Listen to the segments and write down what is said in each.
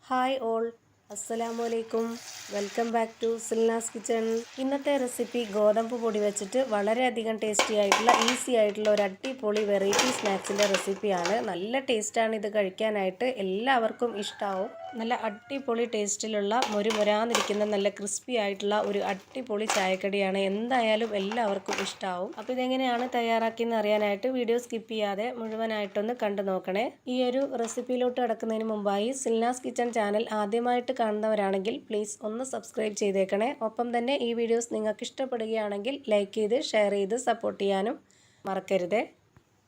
Hi all, അസ്സലാമലൈക്കും. Welcome back to Silnas kitchen. ഇന്നത്തെ recipe ഗോതമ്പ് പൊടി വെച്ചിട്ട് വളരെയധികം ടേസ്റ്റി ആയിട്ടുള്ള ഈസി ആയിട്ടുള്ള ഒരു അടിപൊളി വെറൈറ്റി സ്നാക്സിൻ്റെ റെസിപ്പിയാണ്. നല്ല ടേസ്റ്റാണ് ഇത് കഴിക്കാനായിട്ട്, എല്ലാവർക്കും ഇഷ്ടമാവും. നല്ല അടിപൊളി ടേസ്റ്റിലുള്ള മുരുമുരാന്നിരിക്കുന്ന നല്ല ക്രിസ്പി ആയിട്ടുള്ള ഒരു അടിപൊളി ചായക്കടിയാണ്. എന്തായാലും എല്ലാവർക്കും ഇഷ്ടമാവും. അപ്പോൾ ഇതെങ്ങനെയാണ് തയ്യാറാക്കിയെന്ന് അറിയാനായിട്ട് വീഡിയോ സ്കിപ്പ് ചെയ്യാതെ മുഴുവനായിട്ടൊന്ന് കണ്ടു നോക്കണേ. ഈ ഒരു റെസിപ്പിയിലോട്ട് കിടക്കുന്നതിന് മുമ്പായി സിൽനാസ് കിച്ചൺ ചാനൽ ആദ്യമായിട്ട് കാണുന്നവരാണെങ്കിൽ പ്ലീസ് ഒന്ന് സബ്സ്ക്രൈബ് ചെയ്തേക്കണേ. ഒപ്പം തന്നെ ഈ വീഡിയോസ് നിങ്ങൾക്ക് ഇഷ്ടപ്പെടുകയാണെങ്കിൽ ലൈക്ക് ചെയ്ത് ഷെയർ ചെയ്ത് സപ്പോർട്ട് ചെയ്യാനും മറക്കരുതേ.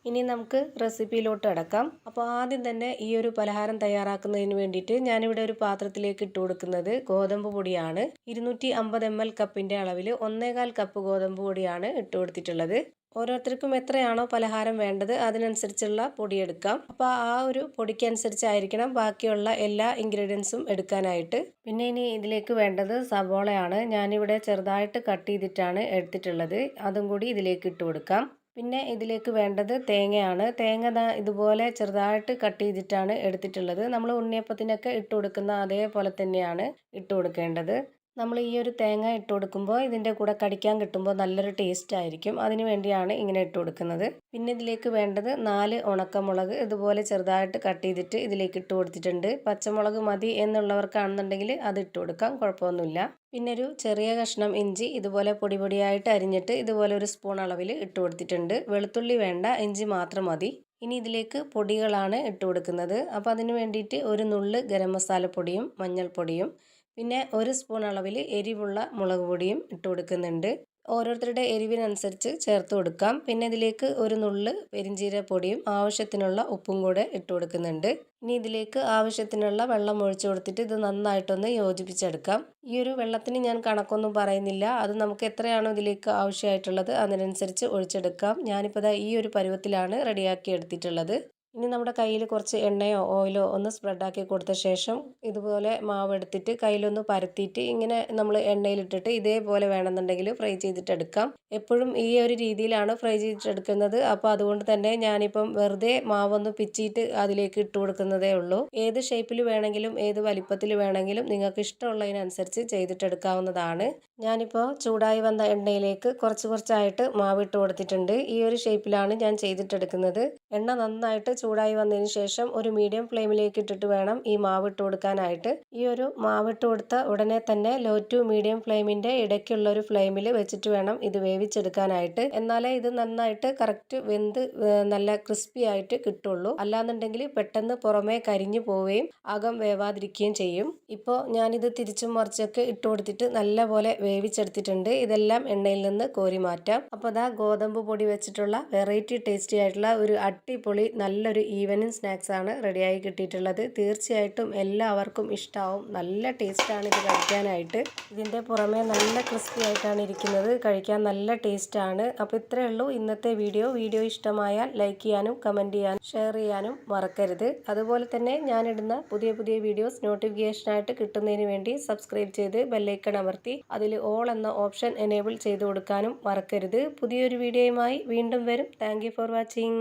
ഇനി നമുക്ക് റെസിപ്പിയിലോട്ട് കിടക്കാം. അപ്പോൾ ആദ്യം തന്നെ ഈ ഒരു പലഹാരം തയ്യാറാക്കുന്നതിന് വേണ്ടിയിട്ട് ഞാനിവിടെ ഒരു പാത്രത്തിലേക്ക് ഇട്ട് കൊടുക്കുന്നത് ഗോതമ്പ് പൊടിയാണ്. 250 ml കപ്പിൻ്റെ അളവിൽ 1.25 കപ്പ് ഗോതമ്പ് പൊടിയാണ് ഇട്ട് കൊടുത്തിട്ടുള്ളത്. ഓരോരുത്തർക്കും എത്രയാണോ പലഹാരം വേണ്ടത് അതിനനുസരിച്ചുള്ള പൊടി എടുക്കാം. അപ്പോൾ ആ ഒരു പൊടിക്കനുസരിച്ചായിരിക്കണം ബാക്കിയുള്ള എല്ലാ ഇൻഗ്രീഡിയൻസും എടുക്കാനായിട്ട്. പിന്നെ ഇനി ഇതിലേക്ക് വേണ്ടത് സവോളയാണ്. ഞാനിവിടെ ചെറുതായിട്ട് കട്ട് ചെയ്തിട്ടാണ് എടുത്തിട്ടുള്ളത്. അതും കൂടി ഇതിലേക്ക് ഇട്ട് കൊടുക്കാം. പിന്നെ ഇതിലേക്ക് വേണ്ടത് തേങ്ങയാണ്. തേങ്ങ ഇതുപോലെ ചെറുതായിട്ട് കട്ട് ചെയ്തിട്ടാണ് എടുത്തിട്ടുള്ളത്. നമ്മൾ ഉണ്ണിയപ്പത്തിനൊക്കെ ഇട്ട് കൊടുക്കുന്ന അതേപോലെ തന്നെയാണ് ഇട്ട് കൊടുക്കേണ്ടത്. നമ്മൾ ഈ ഒരു തേങ്ങ ഇട്ട് കൊടുക്കുമ്പോൾ ഇതിൻ്റെ കൂടെ കടിക്കാൻ കിട്ടുമ്പോൾ നല്ലൊരു ടേസ്റ്റ് ആയിരിക്കും. അതിന് വേണ്ടിയാണ് ഇങ്ങനെ ഇട്ട് കൊടുക്കുന്നത്. പിന്നെ ഇതിലേക്ക് വേണ്ടത് 4 ഉണക്കമുളക് ഇതുപോലെ ചെറുതായിട്ട് കട്ട് ചെയ്തിട്ട് ഇതിലേക്ക് ഇട്ട് കൊടുത്തിട്ടുണ്ട്. പച്ചമുളക് മതി എന്നുള്ളവർക്കാണെന്നുണ്ടെങ്കിൽ അത് ഇട്ട് കൊടുക്കാം, കുഴപ്പമൊന്നുമില്ല. പിന്നെ ഒരു ചെറിയ കഷ്ണം ഇഞ്ചി ഇതുപോലെ പൊടി പൊടിയായിട്ട് അരിഞ്ഞിട്ട് ഇതുപോലെ ഒരു സ്പൂൺ അളവിൽ ഇട്ട് കൊടുത്തിട്ടുണ്ട്. വെളുത്തുള്ളി വേണ്ട, ഇഞ്ചി മാത്രം മതി. ഇനി ഇതിലേക്ക് പൊടികളാണ് ഇട്ട് കൊടുക്കുന്നത്. അപ്പോൾ അതിന് വേണ്ടിയിട്ട് ഒരു നുള്ള് ഗരം മസാലപ്പൊടിയും മഞ്ഞൾപ്പൊടിയും പിന്നെ 1 സ്പൂൺ അളവിൽ എരിവുള്ള മുളക് പൊടിയും ഇട്ട് കൊടുക്കുന്നുണ്ട്. ഓരോരുത്തരുടെ എരിവിനനുസരിച്ച് ചേർത്ത് കൊടുക്കാം. പിന്നെ ഇതിലേക്ക് ഒരു നുള്ള് പെരിഞ്ജീരകപ്പൊടിയും ആവശ്യത്തിനുള്ള ഉപ്പും കൂടെ ഇട്ട് കൊടുക്കുന്നുണ്ട്. ഇനി ഇതിലേക്ക് ആവശ്യത്തിനുള്ള വെള്ളം ഒഴിച്ചു കൊടുത്തിട്ട് ഇത് നന്നായിട്ടൊന്ന് യോജിപ്പിച്ചെടുക്കാം. ഈ ഒരു വെള്ളത്തിന് ഞാൻ കണക്കൊന്നും പറയുന്നില്ല, അത് നമുക്ക് എത്രയാണോ ഇതിലേക്ക് ആവശ്യമായിട്ടുള്ളത് അതിനനുസരിച്ച് ഒഴിച്ചെടുക്കാം. ഞാനിപ്പോൾ ഈ ഒരു പരുവത്തിലാണ് റെഡിയാക്കി എടുത്തിട്ടുള്ളത്. ഇനി നമ്മുടെ കയ്യിൽ കുറച്ച് എണ്ണയോ ഓയിലോ ഒന്ന് സ്പ്രെഡാക്കി കൊടുത്ത ശേഷം ഇതുപോലെ മാവ് എടുത്തിട്ട് കയ്യിലൊന്ന് പരത്തിയിട്ട് ഇങ്ങനെ നമ്മൾ എണ്ണയിലിട്ടിട്ട് ഇതേപോലെ വേണമെന്നുണ്ടെങ്കിൽ ഫ്രൈ ചെയ്തിട്ടെടുക്കാം. എപ്പോഴും ഈ ഒരു രീതിയിലാണ് ഫ്രൈ ചെയ്തിട്ടെടുക്കുന്നത്. അപ്പോൾ അതുകൊണ്ട് തന്നെ ഞാനിപ്പം വെറുതെ മാവൊന്ന് പിച്ചിയിട്ട് അതിലേക്ക് ഇട്ട് കൊടുക്കുന്നതേ ഉള്ളൂ. ഏത് ഷേപ്പിൽ വേണമെങ്കിലും ഏത് വലിപ്പത്തിൽ വേണമെങ്കിലും നിങ്ങൾക്ക് ഇഷ്ടമുള്ളതിനനുസരിച്ച് ചെയ്തിട്ടെടുക്കാവുന്നതാണ്. ഞാനിപ്പോൾ ചൂടായി വന്ന എണ്ണയിലേക്ക് കുറച്ചായിട്ട് മാവിട്ട് കൊടുത്തിട്ടുണ്ട്. ഈ ഒരു ഷേപ്പിലാണ് ഞാൻ ചെയ്തിട്ടെടുക്കുന്നത്. എണ്ണ നന്നായിട്ട് ചൂടായി വന്നതിന് ശേഷം ഒരു മീഡിയം ഫ്ലെയിമിലേക്ക് ഇട്ടിട്ട് വേണം ഈ മാവിട്ട് കൊടുക്കാനായിട്ട്. ഈ ഒരു മാവിട്ട് കൊടുത്ത ഉടനെ തന്നെ ലോ ടു മീഡിയം ഫ്ലെയിമിൻ്റെ ഇടയ്ക്കുള്ള ഒരു ഫ്ലെയിമിൽ വെച്ചിട്ട് വേണം ഇത് വേവിച്ചെടുക്കാനായിട്ട്. എന്നാലേ ഇത് നന്നായിട്ട് കറക്റ്റ് വെന്ത് നല്ല ക്രിസ്പി ആയിട്ട് കിട്ടുള്ളൂ. അല്ലാന്നുണ്ടെങ്കിൽ പെട്ടെന്ന് പുറമേ കരിഞ്ഞു പോവുകയും അകം വേവാതിരിക്കുകയും ചെയ്യും. ഇപ്പോൾ ഞാനിത് തിരിച്ചും മറിച്ചൊക്കെ ഇട്ട് കൊടുത്തിട്ട് നല്ലപോലെ വേവിച്ചെടുത്തിട്ടുണ്ട്. ഇതെല്ലാം എണ്ണയിൽ നിന്ന് കോരി മാറ്റാം. അപ്പോൾ അതാ ഗോതമ്പ് പൊടി വെച്ചിട്ടുള്ള വെറൈറ്റി ടേസ്റ്റി ആയിട്ടുള്ള ഒരു അടിപൊളി നല്ലൊരു ഈവനിങ് സ്നാക്സ് ആണ് റെഡിയായി കിട്ടിയിട്ടുള്ളത്. തീർച്ചയായിട്ടും എല്ലാവർക്കും ഇഷ്ടമാവും. നല്ല ടേസ്റ്റാണ് ഇത് കഴിക്കാനായിട്ട്. ഇതിൻ്റെ പുറമേ നല്ല ക്രിസ്പി ആയിട്ടാണ് ഇരിക്കുന്നത്. കഴിക്കാൻ നല്ല ടേസ്റ്റാണ്. അപ്പോൾ ഇത്രയേ ഉള്ളൂ ഇന്നത്തെ വീഡിയോ. വീഡിയോ ഇഷ്ടമായാൽ ലൈക്ക് ചെയ്യാനും കമൻറ്റ് ചെയ്യാനും ഷെയർ ചെയ്യാനും മറക്കരുത്. അതുപോലെ തന്നെ ഞാനിടുന്ന പുതിയ വീഡിയോസ് നോട്ടിഫിക്കേഷനായിട്ട് കിട്ടുന്നതിന് വേണ്ടി സബ്സ്ക്രൈബ് ചെയ്ത് ബെല്ലൈക്കൺ അമർത്തി അതിൽ ഓൾ എന്ന ഓപ്ഷൻ എനേബിൾ ചെയ്ത് കൊടുക്കാനും മറക്കരുത്. പുതിയൊരു വീഡിയോയുമായി വീണ്ടും വരും. Thank you for watching.